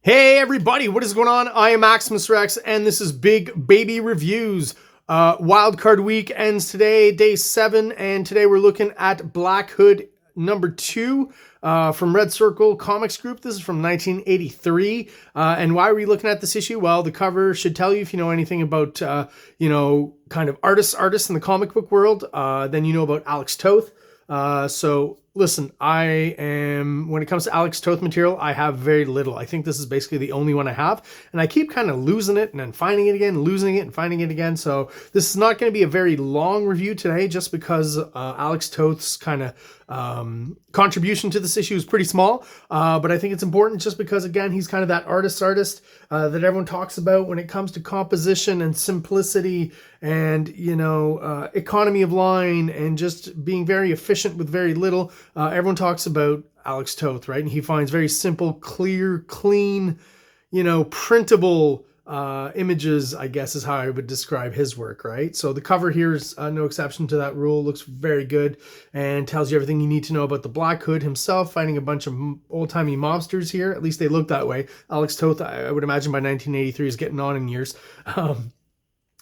Hey everybody, what is going on? I am Maximus Rex, and this is Big Baby Reviews. Wildcard week ends today, day 7, and today we're looking at Black Hood number 2 from Red Circle Comics Group. This is from 1983. And why are we looking at this issue? Well, the cover should tell you if you know anything about, kind of artists in the comic book world. Then you know about ALEX TOTH. So listen, when it comes to ALEX TOTH material, I have very little. I think this is basically the only one I have, and I keep kind of losing it and then finding it again, losing it and finding it again. So this is not going to be a very long review today, just because ALEX TOTH's kind of contribution to this issue is pretty small. But I think it's important just because, again, he's kind of that artist that everyone talks about when it comes to composition and simplicity and, economy of line and just being very efficient with very little. Everyone talks about ALEX TOTH, right? And he finds very simple, clear, clean, printable images, I guess is how I would describe his work, right? So the cover here is no exception to that rule. Looks very good and tells you everything you need to know about the Black Hood himself, finding a bunch of old-timey mobsters here. At least they look that way. ALEX TOTH, I would imagine by 1983 is getting on in years.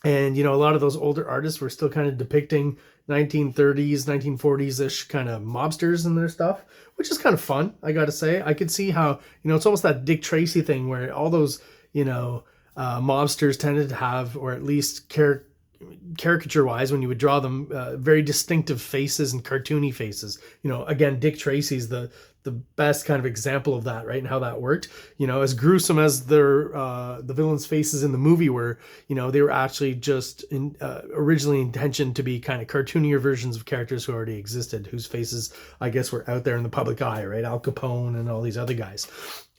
And, a lot of those older artists were still kind of depicting 1930s, 1940s-ish kind of mobsters and their stuff, which is kind of fun, I gotta say. I could see how, it's almost that Dick Tracy thing where all those, mobsters tended to have, or at least caricature-wise, when you would draw them, very distinctive faces and cartoony faces. Again, Dick Tracy's the best kind of example of that, right? And how that worked. As gruesome as the villains' faces in the movie were, they were actually just originally intentioned to be kind of cartoonier versions of characters who already existed, whose faces, I guess, were out there in the public eye, right? Al Capone and all these other guys.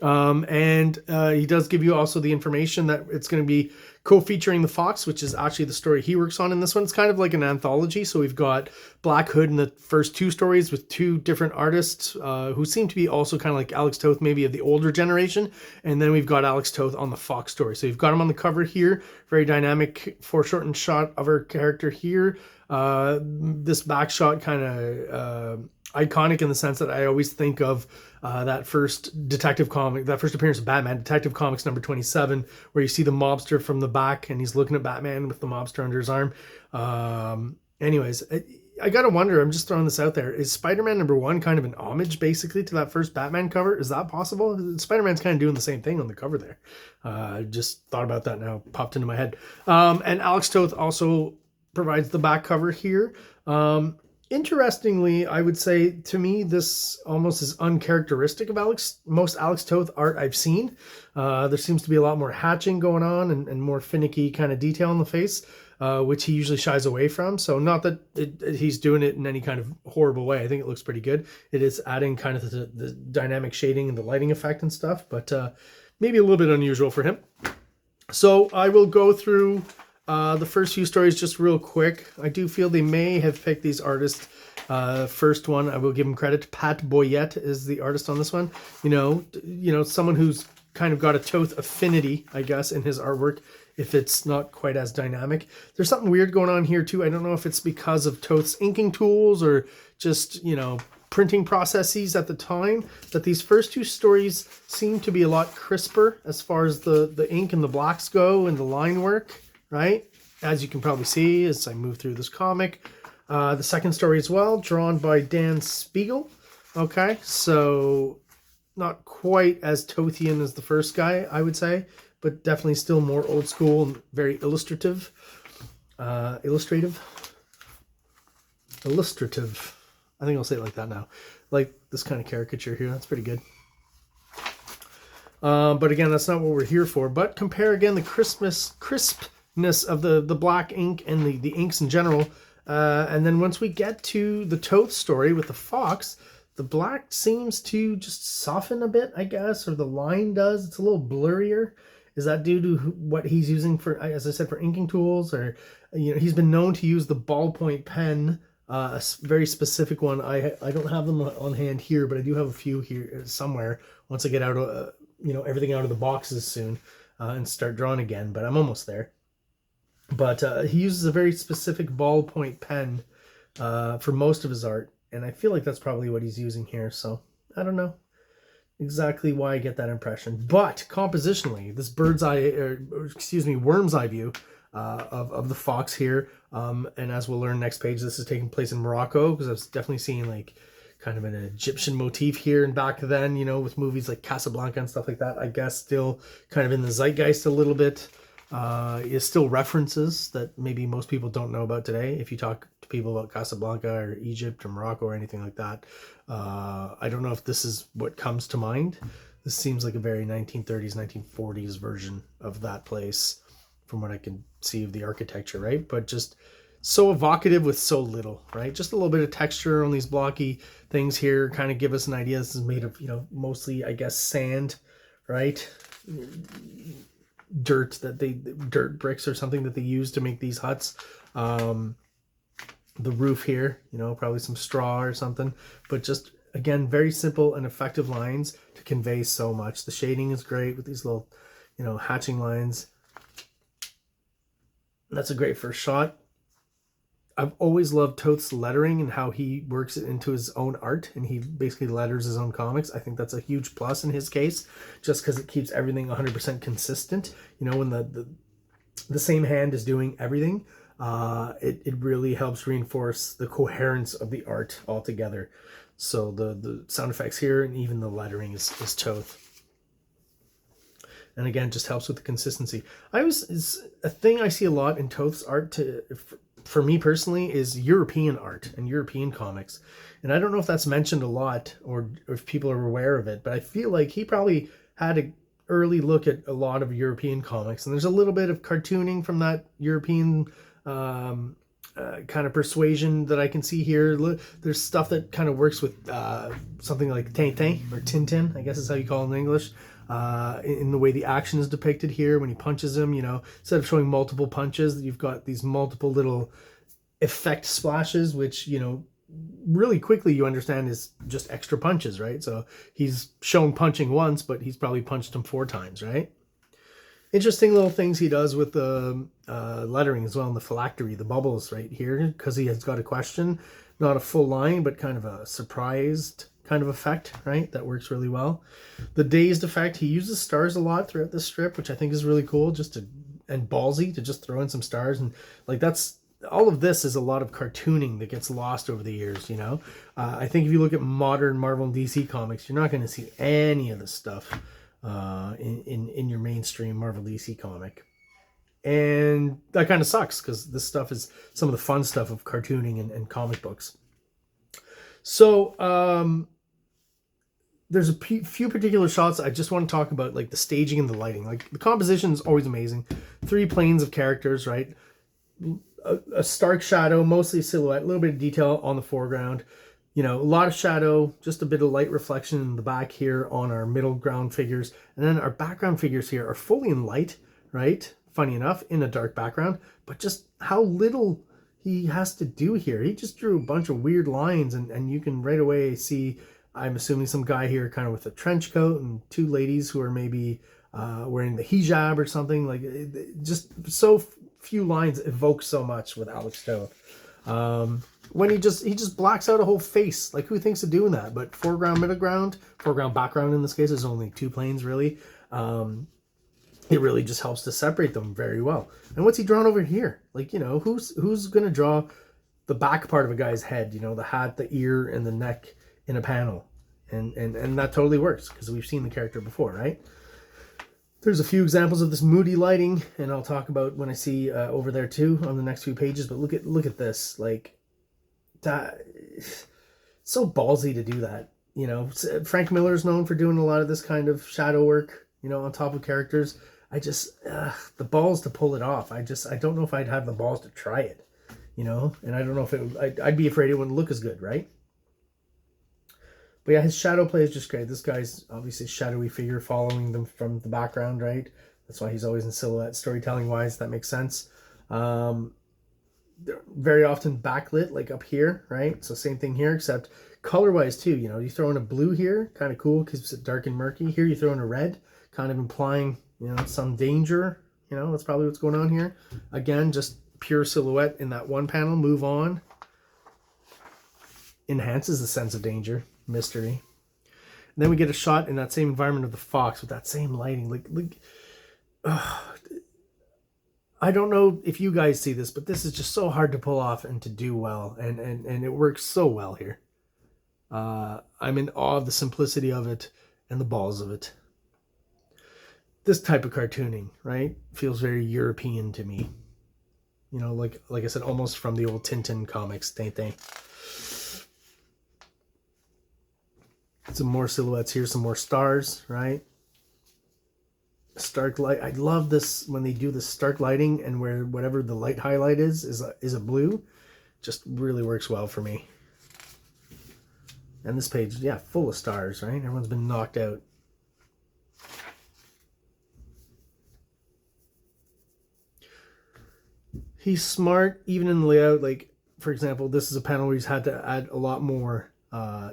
And he does give you also the information that it's going to be co-featuring the Fox, which is actually the story he works on in this one. It's kind of like an anthology. So we've got Black Hood in the first 2 stories with 2 different artists who seem to be also kind of like ALEX TOTH, maybe of the older generation. And then we've got ALEX TOTH on the Fox story. So you've got him on the cover here. Very dynamic foreshortened shot of our character here. This back shot kind of iconic in the sense that I always think of that first detective comic, that first appearance of Batman, Detective Comics number 27, where you see the mobster from the back and he's looking at Batman with the mobster under his arm. Anyways, I gotta wonder, I'm just throwing this out there, is Spider-Man number 1 kind of an homage basically to that first Batman cover? Is that possible? Spider-Man's kind of doing the same thing on the cover there. Just thought about that now, popped into my head. And ALEX TOTH also provides the back cover here. Interestingly, I would say, to me, this almost is uncharacteristic of most ALEX TOTH art I've seen. There seems to be a lot more hatching going on and more finicky kind of detail in the face, which he usually shies away from. So not that he's doing it in any kind of horrible way. I think it looks pretty good. It is adding kind of the dynamic shading and the lighting effect and stuff, but maybe a little bit unusual for him. So I will go through the first few stories just real quick. I do feel they may have picked these artists. First one, I will give him credit. Pat Boyette is the artist on this one. Someone who's kind of got a Toth affinity, I guess, in his artwork, if it's not quite as dynamic. There's something weird going on here too. I don't know if it's because of Toth's inking tools or just, printing processes at the time, that these first 2 stories seem to be a lot crisper as far as the ink and the blacks go and the line work. Right? As you can probably see as I move through this comic. The second story as well, drawn by Dan Spiegel. Okay, so not quite as Tothian as the first guy, I would say, but definitely still more old school and very illustrative. Illustrative. I think I'll say it like that now. Like this kind of caricature here. That's pretty good. But again, that's not what we're here for. But compare again the crispness of the black ink and the inks in general, and then once we get to the Toth story with the Fox, the black seems to just soften a bit, I guess, or the line does. It's a little blurrier. Is that due to what he's using for, as I said, for inking tools, or he's been known to use the ballpoint pen, a very specific one. I don't have them on hand here, but I do have a few here somewhere once I get out of everything out of the boxes soon and start drawing again, but I'm almost there. But he uses a very specific ballpoint pen for most of his art, and I feel like that's probably what he's using here. So I don't know. exactly why I get that impression. But compositionally, this bird's eye, or excuse me, worm's eye view of the fox here, and as we'll learn next page, this is taking place in Morocco, because I was definitely seeing like kind of an Egyptian motif here and back then, you know, with movies like Casablanca and stuff like that. I guess still kind of in the zeitgeist a little bit. Is still references that maybe most people don't know about today. If you talk to people about Casablanca or Egypt or Morocco or anything like that, I don't know if this is what comes to mind. This seems like a very 1930s, 1940s version of that place from what I can see of the architecture, right? But just so evocative with so little, right? Just a little bit of texture on these blocky things here kind of give us an idea. This is made of, you know, mostly, I guess, sand, right? Dirt bricks or something that they use to make these huts. The roof here, you know, probably some straw or something, but just again, very simple and effective lines to convey so much. The shading is great with these little, you know, hatching lines. That's a great first shot. I've always loved Toth's lettering and how he works it into his own art, and he basically letters his own comics. I think that's a huge plus in his case, just because it keeps everything 100% consistent. You know, when the same hand is doing everything, it really helps reinforce the coherence of the art altogether. So the sound effects here and even the lettering is Toth. And again, just helps with the consistency. Is a thing I see a lot in Toth's art for me personally is European art and European comics. And I don't know if that's mentioned a lot or if people are aware of it, but I feel like he probably had an early look at a lot of European comics. And there's a little bit of cartooning from that European kind of persuasion that I can see here. There's stuff that kind of works with something like Tintin or Tintin, I guess is how you call it in English. In the way the action is depicted here when he punches him, you know, instead of showing multiple punches, you've got these multiple little effect splashes, which, you know, really quickly you understand is just extra punches, right? So he's shown punching once, but he's probably punched him 4 times, right? Interesting little things he does with the lettering as well, in the phylactery, the bubbles right here, because he has got a question, not a full line, but kind of a surprised kind of effect, right? That works really well. The dazed effect, he uses stars a lot throughout this strip, which I think is really cool, and ballsy to just throw in some stars. And like, that's all of this is a lot of cartooning that gets lost over the years, you know. I think if you look at modern Marvel and DC comics, you're not going to see any of this stuff in your mainstream Marvel DC comic. And that kind of sucks, because this stuff is some of the fun stuff of cartooning and comic books. So there's a few particular shots I just want to talk about, like the staging and the lighting. Like, the composition is always amazing. 3 planes of characters, right? A stark shadow, mostly a silhouette, a little bit of detail on the foreground. You know, a lot of shadow, just a bit of light reflection in the back here on our middle ground figures. And then our background figures here are fully in light, right? Funny enough, in a dark background. But just how little he has to do here. He just drew a bunch of weird lines, and you can right away see, I'm assuming, some guy here kind of with a trench coat and 2 ladies who are maybe wearing the hijab or something. Like, just so few lines evoke so much with Alex Toth. When he just blacks out a whole face. Like, who thinks of doing that? But foreground, middle ground, foreground, background in this case is only 2 planes really. It really just helps to separate them very well. And what's he drawn over here? Like, you know, who's gonna draw the back part of a guy's head? You know, the hat, the ear, and the neck in a panel, and that totally works because we've seen the character before, right? There's a few examples of this moody lighting, and I'll talk about when I see over there too on the next few pages. But look at this, like, that, so ballsy to do that. You know, Frank Miller's known for doing a lot of this kind of shadow work, you know, on top of characters. I just the balls to pull it off. I don't know if I'd have the balls to try it, you know. And I don't know if I'd be afraid it wouldn't look as good, right? But yeah, his shadow play is just great. This guy's obviously a shadowy figure following them from the background, right? That's why he's always in silhouette, storytelling wise. That makes sense. They're very often backlit, like up here, right? So same thing here, except color wise too. You know, you throw in a blue here, kind of cool because it's dark and murky. Here you throw in a red, kind of implying, you know, some danger. You know, that's probably what's going on here. Again, just pure silhouette in that one panel. Move on. Enhances the sense of danger, mystery. And then we get a shot in that same environment of the fox with that same lighting. Like I don't know if you guys see this, but this is just so hard to pull off and to do well. And it works so well here. I'm in awe of the simplicity of it and the balls of it. This type of cartooning, right, feels very European to me. You know, like I said, almost from the old Tintin comics, don't they? Some more silhouettes here, some more stars, right? Stark light. I love this when they do the stark lighting, and where whatever the light highlight is a blue. Just really works well for me. And this page, yeah, full of stars, right? Everyone's been knocked out. He's smart, even in the layout. Like, for example, this is a panel where he's had to add a lot more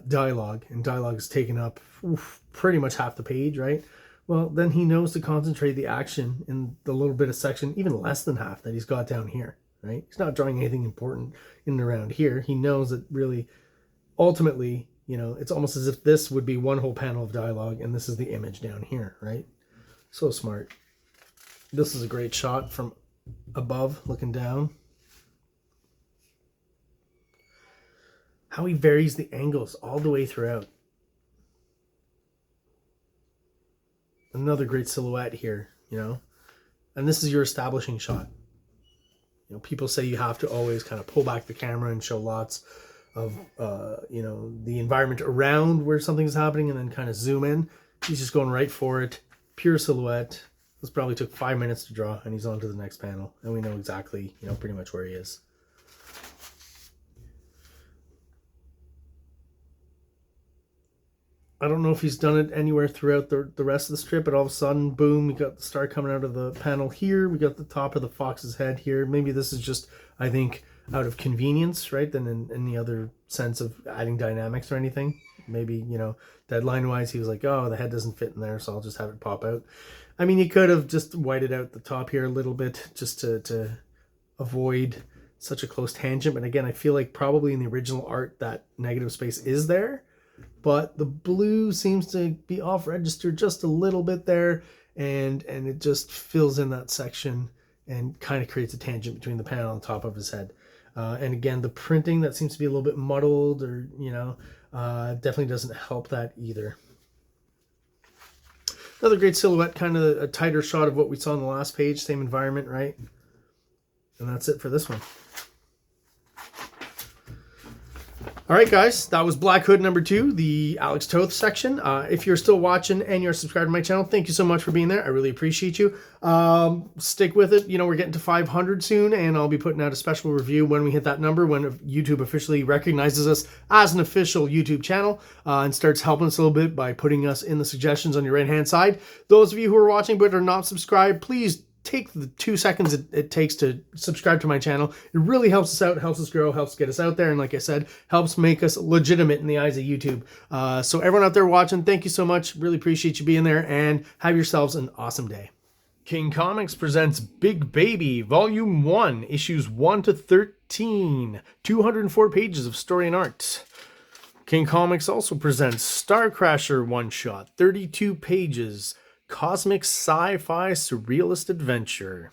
dialogue, and dialogue is taken up pretty much half the page, right? Well, then he knows to concentrate the action in the little bit of section, even less than half, that he's got down here, right? He's not drawing anything important in and around here. He knows that really, ultimately, you know, it's almost as if this would be one whole panel of dialogue, and this is the image down here, right? So smart. This is a great shot from above, looking down. How he varies the angles all the way throughout. Another great silhouette here, you know. And this is your establishing shot. You know, people say you have to always kind of pull back the camera and show lots of, you know, the environment around where something's happening, and then kind of zoom in. He's just going right for it. Pure silhouette. This probably took 5 minutes to draw, and he's on to the next panel. And we know exactly, you know, pretty much where he is. I don't know if he's done it anywhere throughout the rest of the strip, but all of a sudden, boom, we got the star coming out of the panel here. We got the top of the fox's head here. Maybe this is just, I think, out of convenience, right? Than in any other sense of adding dynamics or anything. Maybe, you know, deadline-wise, he was like, oh, the head doesn't fit in there, so I'll just have it pop out. I mean, he could have just whited out the top here a little bit just to avoid such a close tangent. But again, I feel like probably in the original art, that negative space is there. But the blue seems to be off register just a little bit there, and it just fills in that section and kind of creates a tangent between the panel and the top of his head. And again, the printing that seems to be a little bit muddled, or, you know, definitely doesn't help that either. Another great silhouette, kind of a tighter shot of what we saw on the last page, same environment, right? And that's it for this one. All right, guys, that was Black Hood number 2, the ALEX TOTH section. If you're still watching and you're subscribed to my channel, thank you so much for being there. I really appreciate you. Stick with it. You know, we're getting to 500 soon, and I'll be putting out a special review when we hit that number, when YouTube officially recognizes us as an official YouTube channel and starts helping us a little bit by putting us in the suggestions on your right-hand side. Those of you who are watching but are not subscribed, please take the 2 seconds it takes to subscribe to my channel. It really helps us out, helps us grow, helps get us out there, and like I said, helps make us legitimate in the eyes of YouTube. So everyone out there watching, thank you so much. Really appreciate you being there, and have yourselves an awesome day. King Comics presents Big Baby, Volume 1, Issues 1 to 13, 204 pages of story and art. King Comics also presents Star Crasher one-shot, 32 pages, cosmic sci-fi surrealist adventure.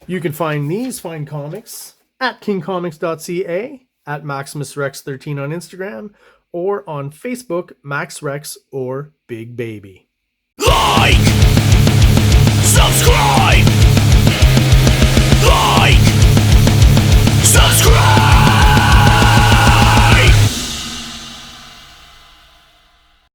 You can find these fine comics at KINGCOMICS.CA, at MaximusRex13 on Instagram, or on Facebook, MaxRex or Big Baby. Like! Subscribe!